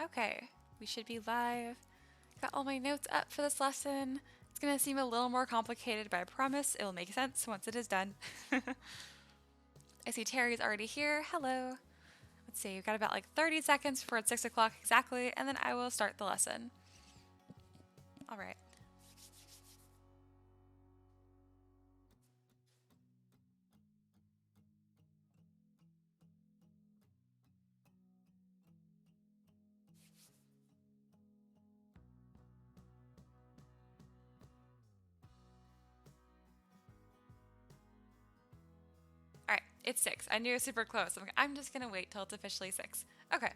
Okay, we should be live. Got all my notes up for this lesson. It's gonna seem a little more complicated, but I promise it will make sense once it is done. I see Terry's already here. Hello. Let's see, we've got about like 30 seconds before it's 6 o'clock exactly, and then I will start the lesson. All right. All right, it's 6. I knew it was super close. I'm just gonna wait till it's officially 6. Okay.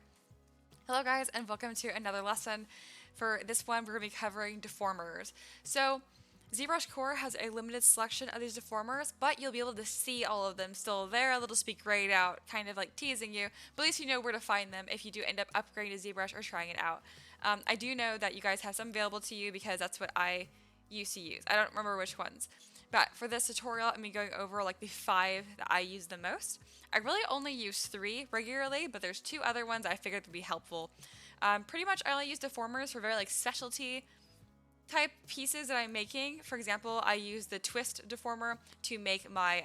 Hello guys, and welcome to another lesson. For this one, we're gonna be covering deformers. So, ZBrush Core has a limited selection of these deformers, but you'll be able to see all of them still there. They'll just be grayed out, kind of like teasing you, but at least you know where to find them if you do end up upgrading to ZBrush or trying it out. I do know that you guys have some available to you because that's what I used to use. I don't remember which ones. But for this tutorial, I'm going to be going over like the 5 that I use the most. I really only use 3 regularly, but there's 2 other ones I figured would be helpful. Pretty much I only use deformers for very like specialty type pieces that I'm making. For example, I use the twist deformer to make my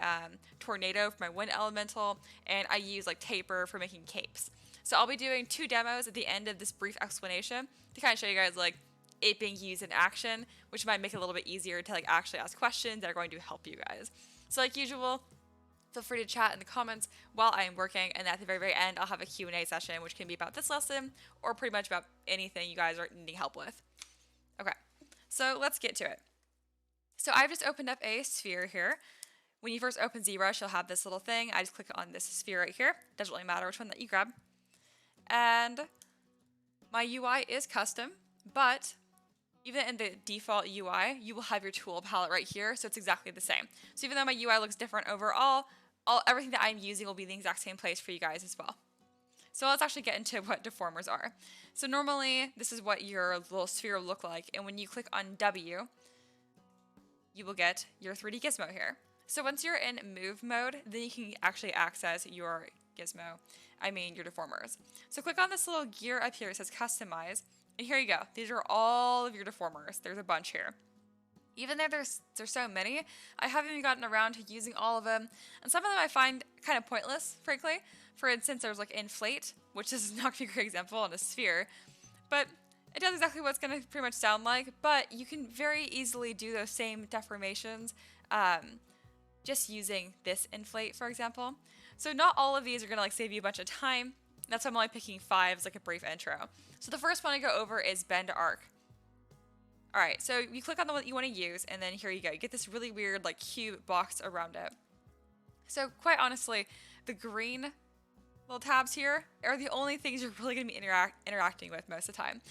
tornado for my wind elemental, and I use like taper for making capes. So I'll be doing 2 demos at the end of this brief explanation to kind of show you guys like it being used in action, which might make it a little bit easier to like actually ask questions that are going to help you guys. So like usual, feel free to chat in the comments while I am working, and at the very end I'll have a Q&A session which can be about this lesson or pretty much about anything you guys are needing help with. Okay, so let's get to it. So I've just opened up a sphere here. When you first open ZBrush, you'll have this little thing. I just click on this sphere right here. Doesn't really matter which one that you grab. And my UI is custom, but even in the default UI, you will have your tool palette right here, so it's exactly the same. So even though my UI looks different overall, everything that I'm using will be in the exact same place for you guys as well. So let's actually get into what deformers are. So normally, this is what your little sphere will look like, and when you click on W, you will get your 3D gizmo here. So once you're in move mode, then you can actually access your gizmo, your deformers. So click on this little gear up here, it says customize, and here you go. These are all of your deformers. There's a bunch here. Even though there's so many, I haven't even gotten around to using all of them, and some of them I find kind of pointless, frankly. For instance, there's like inflate, which is not going to be a great example on a sphere, but it does exactly what it's going to pretty much sound like, but you can very easily do those same deformations just using this inflate, for example. So not all of these are going to like save you a bunch of time. That's why I'm only picking 5 as like a brief intro. So the first one I go over is bend arc. Alright, so you click on the one that you want to use, and then here you go. You get this really weird like cube box around it. So quite honestly, the green little tabs here are the only things you're really going to be interacting with most of the time.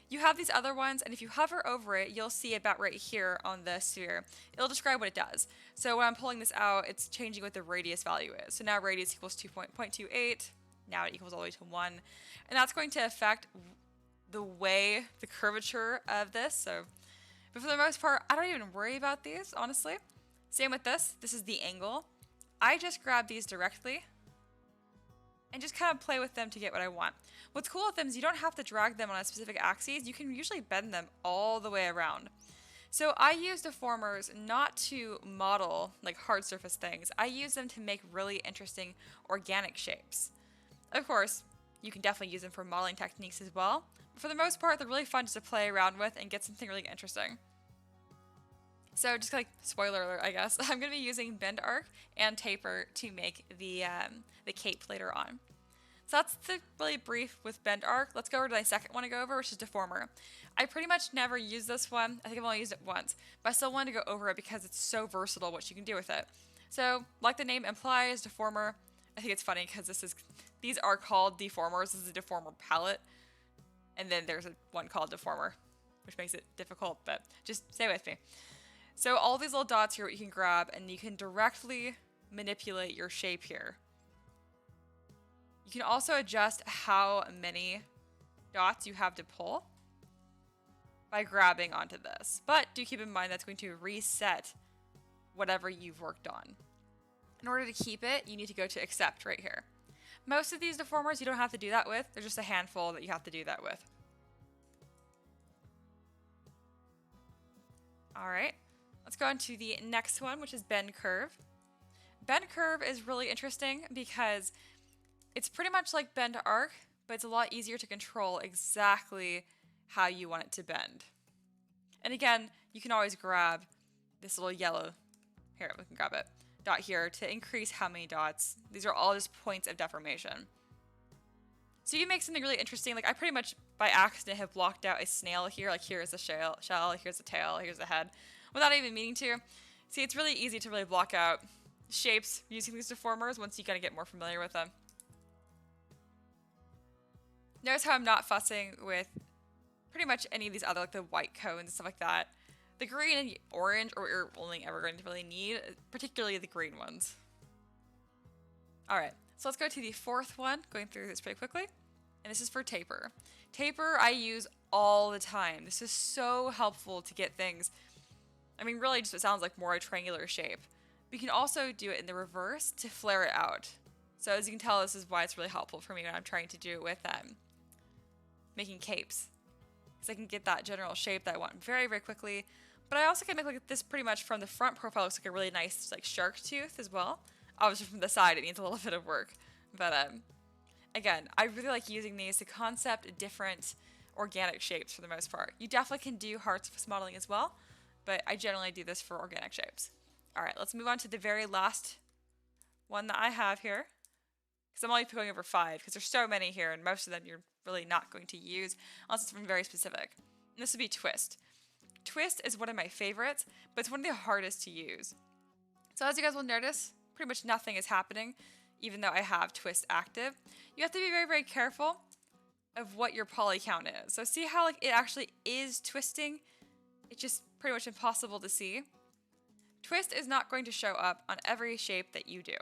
You have these other ones, and if you hover over it, you'll see about right here on the sphere. It'll describe what it does. So when I'm pulling this out, it's changing what the radius value is. So now radius equals 2.28. Now it equals all the way to 1. And that's going to affect the curvature of this. So, but for the most part, I don't even worry about these, honestly. Same with this. This is the angle. I just grab these directly and just kind of play with them to get what I want. What's cool with them is you don't have to drag them on a specific axis. You can usually bend them all the way around. So I use deformers not to model like hard surface things. I use them to make really interesting organic shapes. Of course, you can definitely use them for modeling techniques as well. But for the most part, they're really fun just to play around with and get something really interesting. So just like spoiler alert, I guess, I'm going to be using bend arc and taper to make the cape later on. So that's the really brief with bend arc. Let's go over to my second one to go over, which is deformer. I pretty much never use this one. I think I've only used it once, but I still wanted to go over it because it's so versatile what you can do with it. So like the name implies, deformer. I think it's funny because these are called deformers. This is a deformer palette, and then there's one called deformer, which makes it difficult, but just stay with me. So all these little dots here, what you can grab, and you can directly manipulate your shape here. You can also adjust how many dots you have to pull by grabbing onto this. But do keep in mind that's going to reset whatever you've worked on. In order to keep it, you need to go to accept right here. Most of these deformers you don't have to do that with. There's just a handful that you have to do that with. All right, let's go on to the next one, which is bend curve. Bend curve is really interesting because it's pretty much like bend arc, but it's a lot easier to control exactly how you want it to bend. And again, you can always grab this little yellow, here, we can grab it, dot here to increase how many dots. These are all just points of deformation. So you make something really interesting. Like I pretty much by accident have blocked out a snail here. Like here's the shell, here's the tail, here's the head, without even meaning to. See, it's really easy to really block out shapes using these deformers once you kind of get more familiar with them. Notice how I'm not fussing with pretty much any of these other, like the white cones and stuff like that. The green and orange are what you're only ever going to really need, particularly the green ones. Alright, so let's go to the fourth one, going through this pretty quickly. And this is for taper. Taper I use all the time. This is so helpful to get things, I mean really just it sounds like more a triangular shape. But you can also do it in the reverse to flare it out. So as you can tell, this is why it's really helpful for me when I'm trying to do it with making capes. Because I can get that general shape that I want very, very quickly. But I also can make like this pretty much from the front profile. Looks like a really nice like shark tooth as well. Obviously from the side it needs a little bit of work. But again, I really like using these to concept different organic shapes for the most part. You definitely can do hard surface modeling as well, but I generally do this for organic shapes. Alright, let's move on to the very last one that I have here. Because I'm only going over 5 because there's so many here and most of them you're really not going to use unless it's from very specific. And this would be twist. Twist is one of my favorites, but it's one of the hardest to use. So as you guys will notice, pretty much nothing is happening even though I have twist active. You have to be very, very careful of what your poly count is. So see how like it actually is twisting? It's just pretty much impossible to see. Twist is not going to show up on every shape that you do.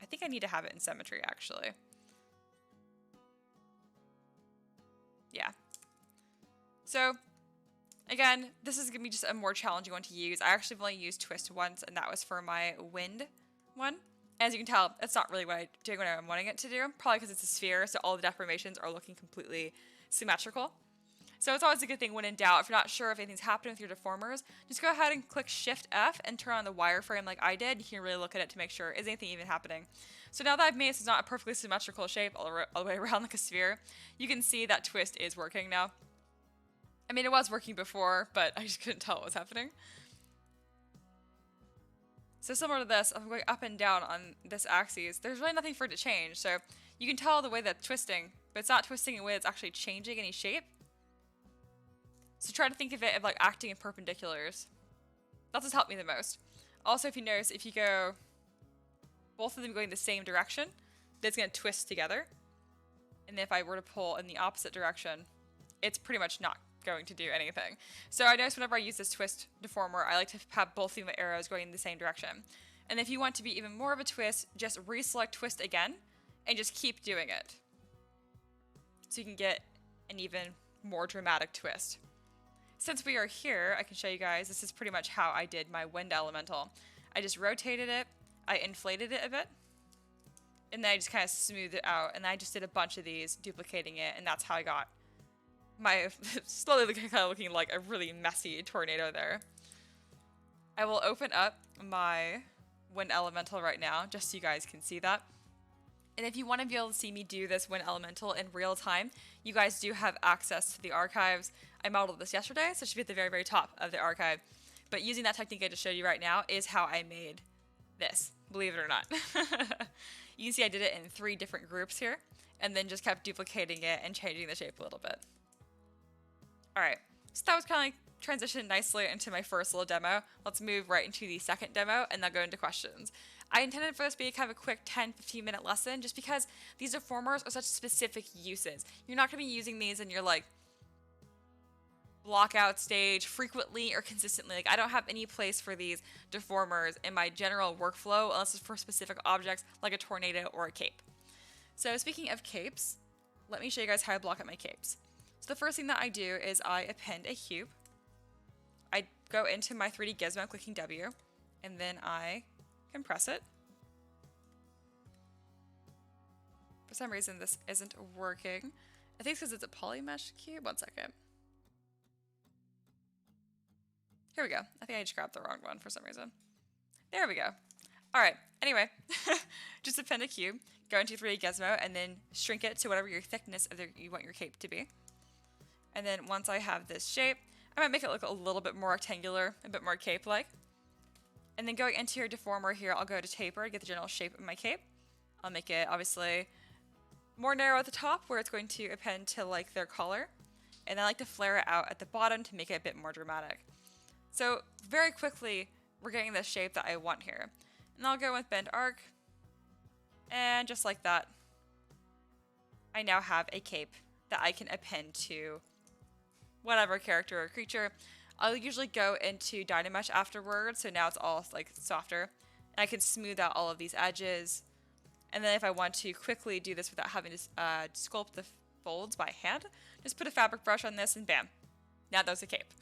I think I need to have it in symmetry actually. Yeah. So again, this is going to be just a more challenging one to use. I actually have only used twist once and that was for my wind one. As you can tell, it's not really what I'm doing when I'm wanting it to do. Probably because it's a sphere, so all the deformations are looking completely symmetrical. So it's always a good thing when in doubt, if you're not sure if anything's happening with your deformers, just go ahead and click Shift F and turn on the wireframe like I did. You can really look at it to make sure, is anything even happening? So now that I've made this not a perfectly symmetrical shape all the way around like a sphere, you can see that twist is working now. I mean, it was working before, but I just couldn't tell what was happening. So similar to this, if I'm going up and down on this axis, there's really nothing for it to change. So you can tell the way that's twisting, but it's not twisting in a way that's actually changing any shape. So try to think of it of like acting in perpendiculars. That's what's helped me the most. Also, if you notice, if you go both of them going the same direction, that's going to twist together. And then if I were to pull in the opposite direction, it's pretty much not going to do anything. So I notice whenever I use this twist deformer, I like to have both of my arrows going in the same direction. And if you want to be even more of a twist, just reselect twist again and just keep doing it. So you can get an even more dramatic twist. Since we are here, I can show you guys, this is pretty much how I did my wind elemental. I just rotated it, I inflated it a bit, and then I just kind of smoothed it out, and I just did a bunch of these, duplicating it, and that's how I got my slowly kind of looking like a really messy tornado there. I will open up my wind elemental right now, just so you guys can see that. And if you want to be able to see me do this wind elemental in real time, you guys do have access to the archives. I modeled this yesterday, so it should be at the very, very top of the archive. But using that technique I just showed you right now is how I made this, believe it or not. You can see I did it in 3 different groups here, and then just kept duplicating it and changing the shape a little bit. Alright, so that was kind of like transitioned nicely into my first little demo. Let's move right into the second demo and then go into questions. I intended for this to be kind of a quick 10-15 minute lesson just because these deformers are such specific uses. You're not going to be using these in your like blockout stage frequently or consistently. Like I don't have any place for these deformers in my general workflow unless it's for specific objects like a tornado or a cape. So speaking of capes, let me show you guys how I block out my capes. So the first thing that I do is I append a cube. I go into my 3D gizmo clicking W, and then I compress it. For some reason this isn't working. I think it's because it's a polymesh cube. One second. Here we go. I think I just grabbed the wrong one for some reason. There we go. All right. Anyway, just append a cube, go into 3D Gizmo, and then shrink it to whatever your thickness of you want your cape to be. And then once I have this shape, I might make it look a little bit more rectangular, a bit more cape-like. And then going into your deformer here, I'll go to taper to get the general shape of my cape. I'll make it obviously more narrow at the top where it's going to append to like their collar. And I like to flare it out at the bottom to make it a bit more dramatic. So very quickly, we're getting the shape that I want here. And I'll go with bend arc. And just like that, I now have a cape that I can append to whatever character or creature. I'll usually go into Dynamesh afterwards, so now it's all like softer. And I can smooth out all of these edges. And then if I want to quickly do this without having to sculpt the folds by hand, just put a fabric brush on this and bam. Now there's a cape.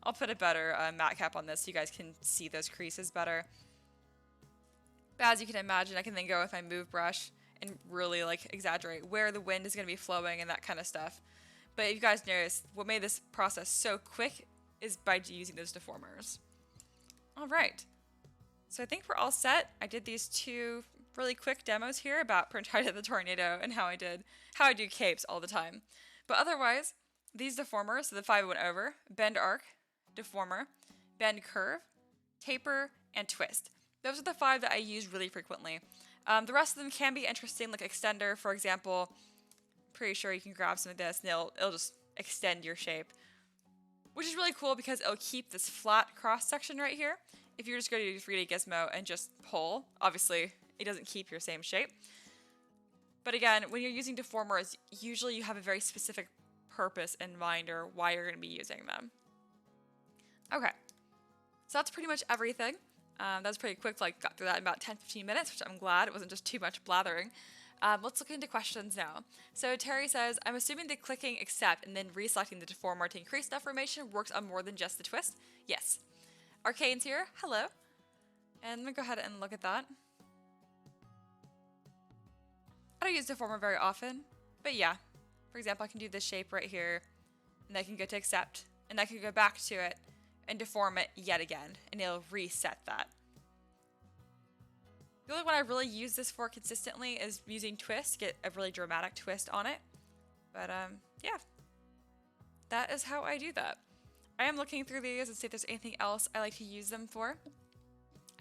I'll put a better matte cap on this so you guys can see those creases better. But as you can imagine, I can then go with my move brush and really like exaggerate where the wind is going to be flowing and that kind of stuff. But if you guys notice, what made this process so quick is by using those deformers. All right. So I think we're all set. I did these 2 really quick demos here about Prince the Tornado and how I do capes all the time. But otherwise, these deformers, so the 5 I went over, bend arc, deformer, bend curve, taper, and twist. Those are the 5 that I use really frequently. The rest of them can be interesting, like extender, for example. Pretty sure you can grab some of this and it'll just extend your shape, which is really cool because it'll keep this flat cross section right here. If you're just going to do 3D Gizmo and just pull, obviously it doesn't keep your same shape. But again, when you're using deformers, usually you have a very specific purpose in mind or why you're going to be using them. Okay, so that's pretty much everything. That was pretty quick, like got through that in about 10-15 minutes, which I'm glad. It wasn't just too much blathering. Let's look into questions now. So Terry says, I'm assuming that clicking accept and then reselecting the deformer to increase deformation works on more than just the twist? Yes. Arcane's here. Hello. And I'm going to go ahead and look at that. I don't use deformer very often, but yeah. For example, I can do this shape right here, and I can go to accept, and I can go back to it and deform it yet again, and it'll reset that. The only one I really use this for consistently is using twist, get a really dramatic twist on it. But yeah, that is how I do that. I am looking through these and see if there's anything else I like to use them for.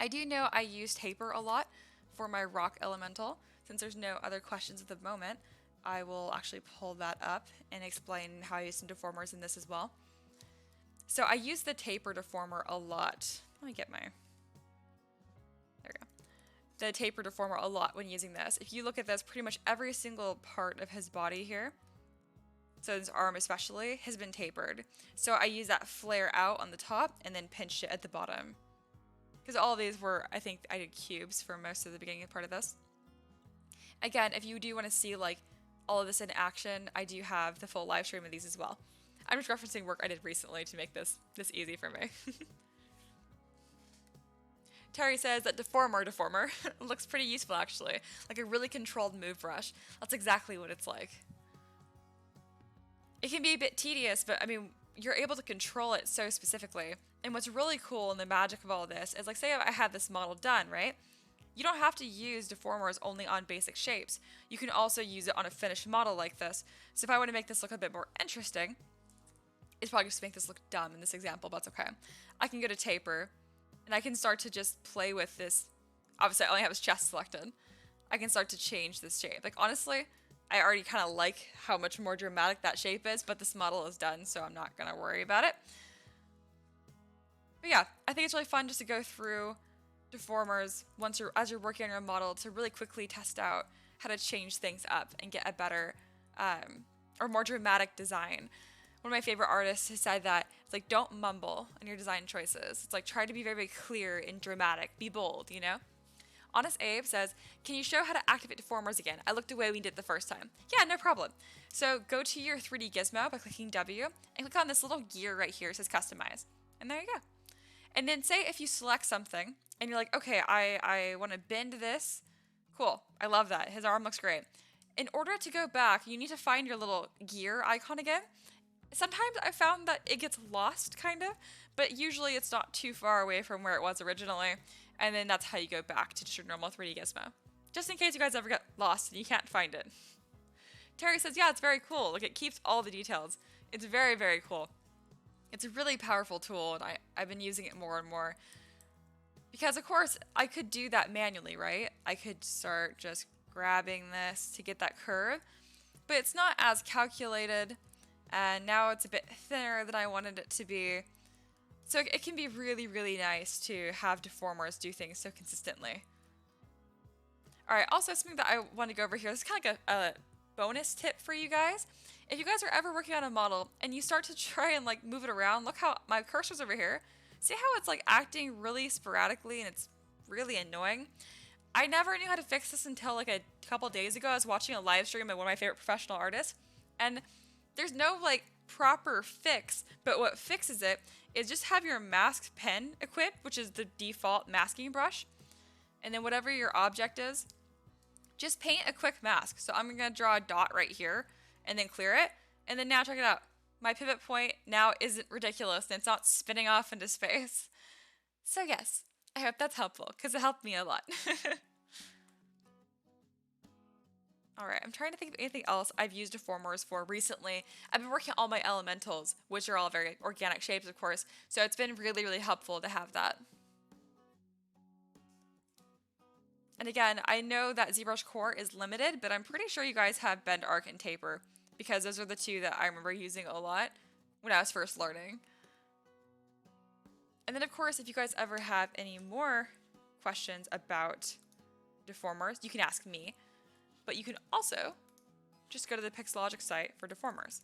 I do know I use taper a lot for my rock elemental. Since there's no other questions at the moment, I will actually pull that up and explain how I use some deformers in this as well. So I use the taper deformer a lot. Let me get my... There we go. The taper deformer a lot when using this. If you look at this, pretty much every single part of his body here, so his arm especially, has been tapered. So I use that flare out on the top and then pinched it at the bottom. Because all of these were, I think I did cubes for most of the beginning part of this. Again, if you do want to see like all of this in action, I do have the full live stream of these as well. I'm just referencing work I did recently to make this easy for me. Terry says that deformer looks pretty useful actually. Like a really controlled move brush. That's exactly what it's like. It can be a bit tedious, but I mean, you're able to control it so specifically. And what's really cool and the magic of all of this is like, say I had this model done, right? You don't have to use deformers only on basic shapes. You can also use it on a finished model like this. So if I want to make this look a bit more interesting, it's probably just make this look dumb in this example, but that's okay. I can go to taper, and I can start to just play with this. Obviously, I only have his chest selected. I can start to change this shape. Like, honestly, I already kind of like how much more dramatic that shape is, but this model is done, so I'm not going to worry about it. But yeah, I think it's really fun just to go through deformers as you're working on your model to really quickly test out how to change things up and get a better or more dramatic design. One of my favorite artists has said that it's like, don't mumble on your design choices. It's like, try to be very, very clear and dramatic. Be bold, you know? Honest Abe says, can you show how to activate deformers again? I looked away when we did it the first time. Yeah, no problem. So go to your 3D Gizmo by clicking W and click on this little gear right here. It says customize. And there you go. And then say if you select something and you're like, okay, I want to bend this. Cool. I love that. His arm looks great. In order to go back, you need to find your little gear icon again. Sometimes I found that it gets lost, kind of, but usually it's not too far away from where it was originally, and then that's how you go back to just your normal 3D gizmo. Just in case you guys ever get lost and you can't find it. Terry says, yeah, it's very cool. Like, it keeps all the details. It's very, very cool. It's a really powerful tool, and I've been using it more and more. Because, of course, I could do that manually, right? I could start just grabbing this to get that curve, but it's not as calculated, and now it's a bit thinner than I wanted it to be. So it can be really, really nice to have Deformers do things so consistently. Alright, also something that I want to go over here, this is kind of like a bonus tip for you guys. If you guys are ever working on a model and you start to try and like move it around, look how my cursor's over here. See how it's like acting really sporadically and it's really annoying? I never knew how to fix this until like a couple days ago. I was watching a live stream of one of my favorite professional artists, and there's no like proper fix, but what fixes it is just have your mask pen equipped, which is the default masking brush, and then whatever your object is, just paint a quick mask. So I'm gonna draw a dot right here and then clear it, and then now check it out. My pivot point now isn't ridiculous and it's not spinning off into space. So yes, I hope that's helpful because it helped me a lot. Alright, I'm trying to think of anything else I've used Deformers for recently. I've been working on all my elementals, which are all very organic shapes, of course, so it's been really, really helpful to have that. And again, I know that ZBrush Core is limited, but I'm pretty sure you guys have Bend, Arc, and Taper, because those are the two that I remember using a lot when I was first learning. And then, of course, if you guys ever have any more questions about Deformers, you can ask me. But you can also just go to the Pixologic site for Deformers.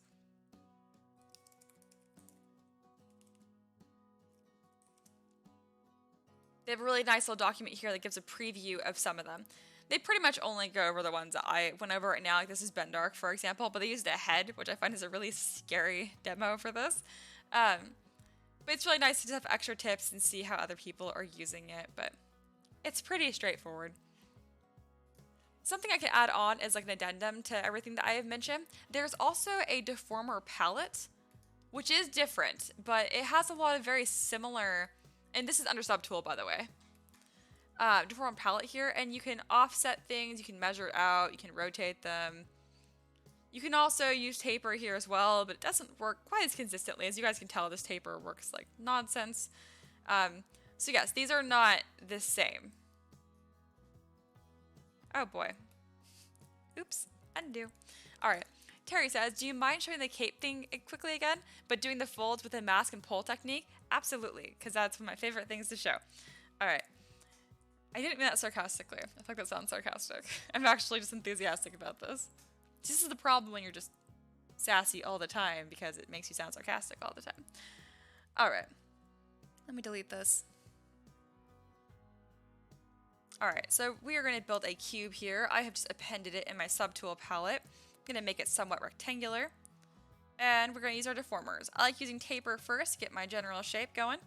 They have a really nice little document here that gives a preview of some of them. They pretty much only go over the ones that I went over right now, like this is Bendark, for example, but they used a head, which I find is a really scary demo for this. But it's really nice to just have extra tips and see how other people are using it, but it's pretty straightforward. Something I can add on is like an addendum to everything that I have mentioned. There's also a Deformer palette, which is different, but it has a lot of very similar, and this is under Subtool, by the way. Deformer palette here, and you can offset things, you can measure it out, you can rotate them. You can also use taper here as well, but it doesn't work quite as consistently. As you guys can tell, this taper works like nonsense. So yes, these are not the same. Oh boy. Oops, undo. Alright, Terry says, do you mind showing the cape thing quickly again, but doing the folds with the mask and pull technique? Absolutely, because that's one of my favorite things to show. Alright. I didn't mean that sarcastically. I feel like that sounds sarcastic. I'm actually just enthusiastic about this. This is the problem when you're just sassy all the time, because it makes you sound sarcastic all the time. Alright. Let me delete this. Alright, so we are going to build a cube here. I have just appended it in my subtool palette. I'm going to make it somewhat rectangular. And we're going to use our deformers. I like using taper first to get my general shape going.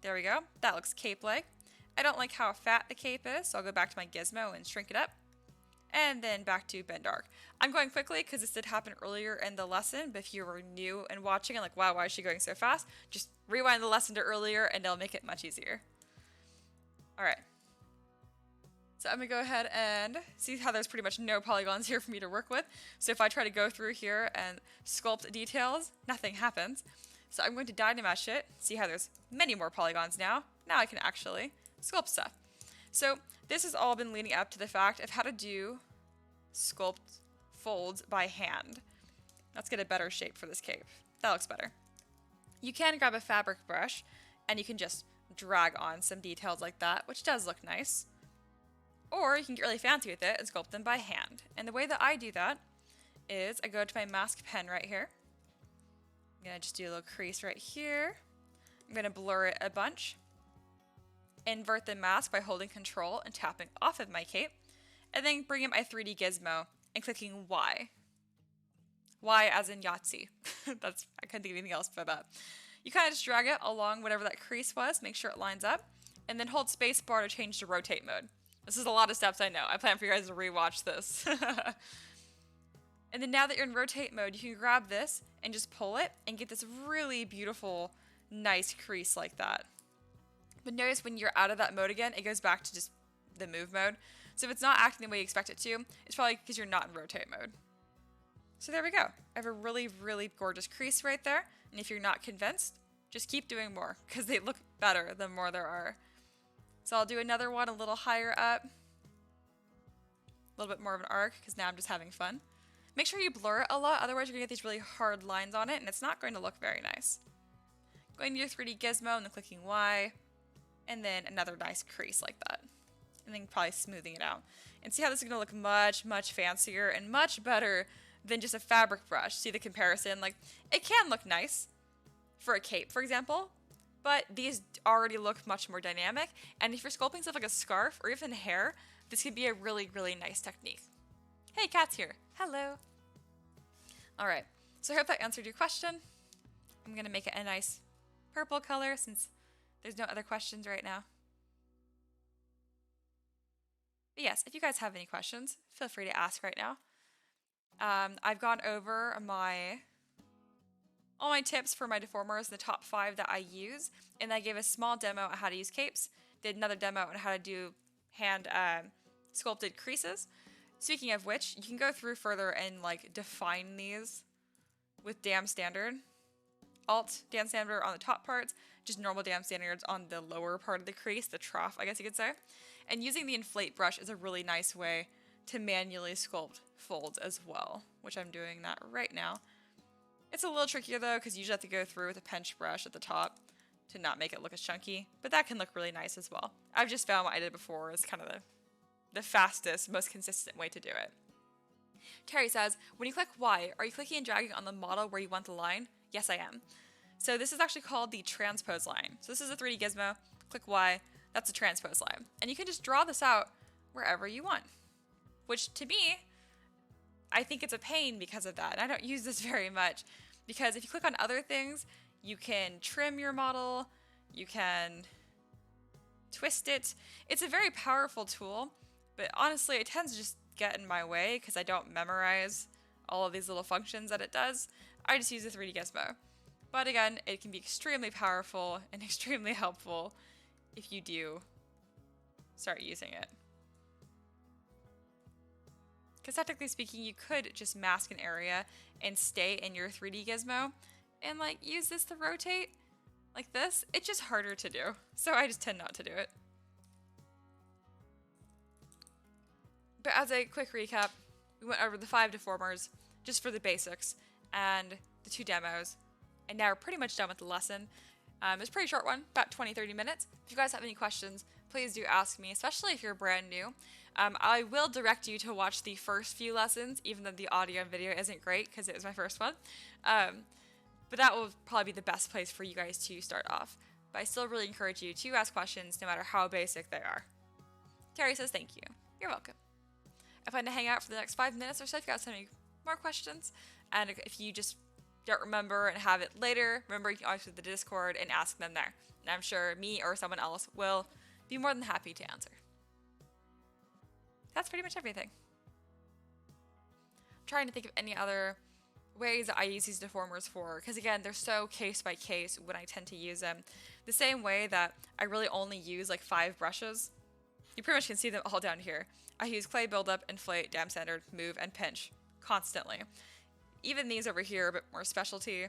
There we go. That looks cape-like. I don't like how fat the cape is, so I'll go back to my gizmo and shrink it up. And then back to Bendark. I'm going quickly because this did happen earlier in the lesson, but if you were new and watching and like, wow, why is she going so fast? Just rewind the lesson to earlier and it'll make it much easier. Alright. So I'm going to go ahead and see how there's pretty much no polygons here for me to work with. So if I try to go through here and sculpt details, nothing happens. So I'm going to Dynamesh it, see how there's many more polygons now. Now I can actually sculpt stuff. So this has all been leading up to the fact of how to do sculpt folds by hand. Let's get a better shape for this cape. That looks better. You can grab a fabric brush and you can just drag on some details like that, which does look nice. Or you can get really fancy with it and sculpt them by hand. And the way that I do that is I go to my mask pen right here. I'm going to just do a little crease right here. I'm going to blur it a bunch. Invert the mask by holding Control and tapping off of my cape. And then bring in my 3D gizmo and clicking Y. Y as in Yahtzee. I couldn't think of anything else but that. You kind of just drag it along whatever that crease was, make sure it lines up, and then hold spacebar to change to rotate mode. This is a lot of steps, I know. I plan for you guys to rewatch this. And then now that you're in rotate mode, you can grab this and just pull it and get this really beautiful, nice crease like that. But notice when you're out of that mode again, it goes back to just the move mode. So if it's not acting the way you expect it to, it's probably because you're not in rotate mode. So there we go. I have a really, really gorgeous crease right there. And if you're not convinced, just keep doing more because they look better the more there are. So I'll do another one a little higher up. A little bit more of an arc because now I'm just having fun. Make sure you blur it a lot, otherwise you're going to get these really hard lines on it and it's not going to look very nice. Going to your 3D gizmo and then clicking Y, and then another nice crease like that. And then probably smoothing it out. And see how this is going to look much, much fancier and much better than just a fabric brush. See the comparison? Like, it can look nice for a cape, for example, but these already look much more dynamic. And if you're sculpting stuff like a scarf or even hair, this could be a really, really nice technique. Hey, Kat's here. Hello. All right, so I hope that answered your question. I'm gonna make it a nice purple color since there's no other questions right now. But yes, if you guys have any questions, feel free to ask right now. I've gone over all my tips for my deformers, the top 5 that I use, and I gave a small demo on how to use capes, did another demo on how to do hand sculpted creases. Speaking of which, you can go through further and like define these with dam standard. Alt dam standard on the top parts, just normal dam standards on the lower part of the crease, the trough, I guess you could say. And using the inflate brush is a really nice way to manually sculpt folds as well, which I'm doing that right now. It's a little trickier though, because you usually have to go through with a pinch brush at the top to not make it look as chunky, but that can look really nice as well. I've just found what I did before is kind of the fastest, most consistent way to do it. Terry says, when you click Y, are you clicking and dragging on the model where you want the line? Yes, I am. So this is actually called the transpose line. So this is a 3D gizmo, click Y, that's a transpose line. And you can just draw this out wherever you want, which to me, I think it's a pain because of that. And I don't use this very much because if you click on other things, you can trim your model, you can twist it. It's a very powerful tool, but honestly, it tends to just get in my way because I don't memorize all of these little functions that it does. I just use the 3D gizmo. But again, it can be extremely powerful and extremely helpful if you do start using it. Because technically speaking, you could just mask an area and stay in your 3D gizmo and like use this to rotate like this. It's just harder to do, so I just tend not to do it. But as a quick recap, we went over the 5 deformers just for the basics and the 2 demos, and now we're pretty much done with the lesson. It's a pretty short one, about 20-30 minutes. If you guys have any questions, please do ask me, especially if you're brand new. I will direct you to watch the first few lessons, even though the audio and video isn't great because it was my first one. But that will probably be the best place for you guys to start off. But I still really encourage you to ask questions no matter how basic they are. Terry says thank you. You're welcome. I plan to hang out for the next 5 minutes or so if you guys have any more questions. And if you just don't remember and have it later, remember you can always go to the Discord and ask them there. And I'm sure me or someone else will be more than happy to answer. That's pretty much everything. I'm trying to think of any other ways that I use these deformers for, because again, they're so case by case when I tend to use them. The same way that I really only use like 5 brushes. You pretty much can see them all down here. I use clay buildup, inflate, dam standard, move, and pinch constantly. Even these over here are a bit more specialty.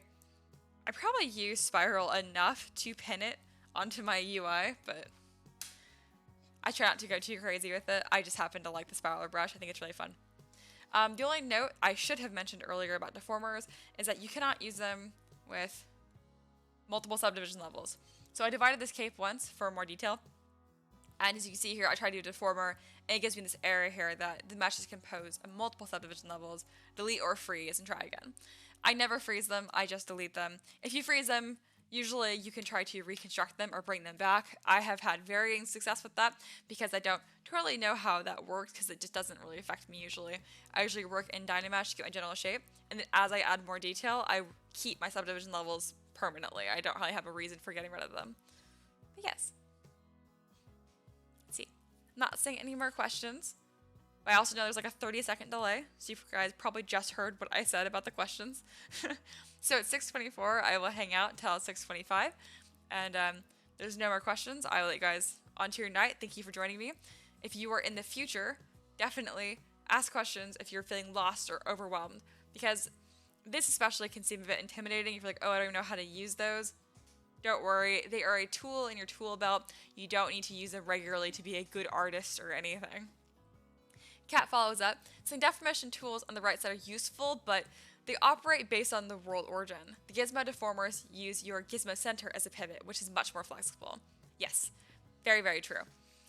I probably use spiral enough to pin it onto my UI, but I try not to go too crazy with it. I just happen to like the spiraler brush. I think it's really fun. The only note I should have mentioned earlier about deformers is that you cannot use them with multiple subdivision levels. So I divided this cape once for more detail. And as you can see here, I try to do a deformer, and it gives me this error here that the mesh is composed of multiple subdivision levels. Delete or freeze and try again. I never freeze them, I just delete them. If you freeze them, usually you can try to reconstruct them or bring them back. I have had varying success with that because I don't totally know how that works because it just doesn't really affect me usually. I usually work in Dynamesh to get my general shape, and then as I add more detail, I keep my subdivision levels permanently. I don't really have a reason for getting rid of them. But yes. Not seeing any more questions. I also know there's like a 30-second delay, so you guys probably just heard what I said about the questions. So at 6:24, I will hang out until 6:25, and there's no more questions. I will let you guys onto your night. Thank you for joining me. If you are in the future, definitely ask questions if you're feeling lost or overwhelmed, because this especially can seem a bit intimidating. If you're like, oh, I don't even know how to use those. Don't worry, they are a tool in your tool belt. You don't need to use them regularly to be a good artist or anything. Cat follows up, saying deformation tools on the right side are useful, but they operate based on the world origin. The Gizmo deformers use your Gizmo center as a pivot, which is much more flexible. Yes, very, very true.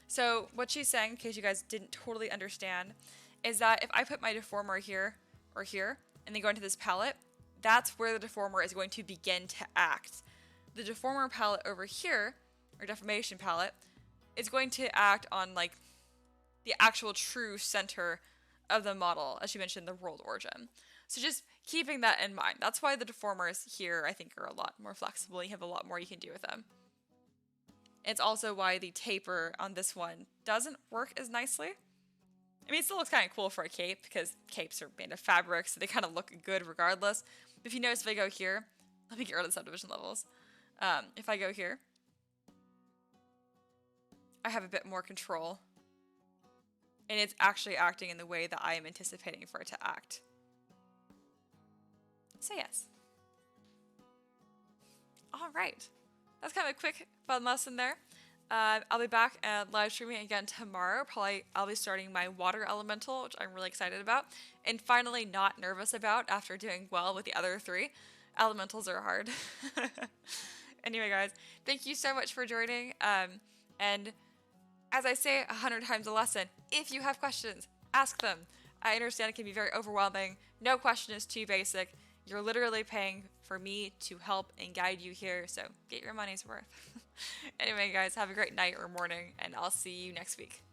So what she's saying, in case you guys didn't totally understand, is that if I put my deformer here or here, and then go into this palette, that's where the deformer is going to begin to act. The deformer palette over here, or deformation palette, is going to act on like the actual true center of the model, as you mentioned, the world origin. So just keeping that in mind. That's why the deformers here, I think, are a lot more flexible. You have a lot more you can do with them. It's also why the taper on this one doesn't work as nicely. I mean, it still looks kind of cool for a cape, because capes are made of fabric, so they kind of look good regardless. But if you notice, if I go here, let me get rid of the subdivision levels. If I go here, I have a bit more control. And it's actually acting in the way that I am anticipating for it to act. So yes. All right. That's kind of a quick, fun lesson there. I'll be back and live streaming again tomorrow. Probably I'll be starting my water elemental, which I'm really excited about. And finally not nervous about after doing well with the other three. Elementals are hard. Anyway, guys, thank you so much for joining. And as I say 100 times a lesson, if you have questions, ask them. I understand it can be very overwhelming. No question is too basic. You're literally paying for me to help and guide you here, so get your money's worth. Anyway, guys, have a great night or morning, and I'll see you next week.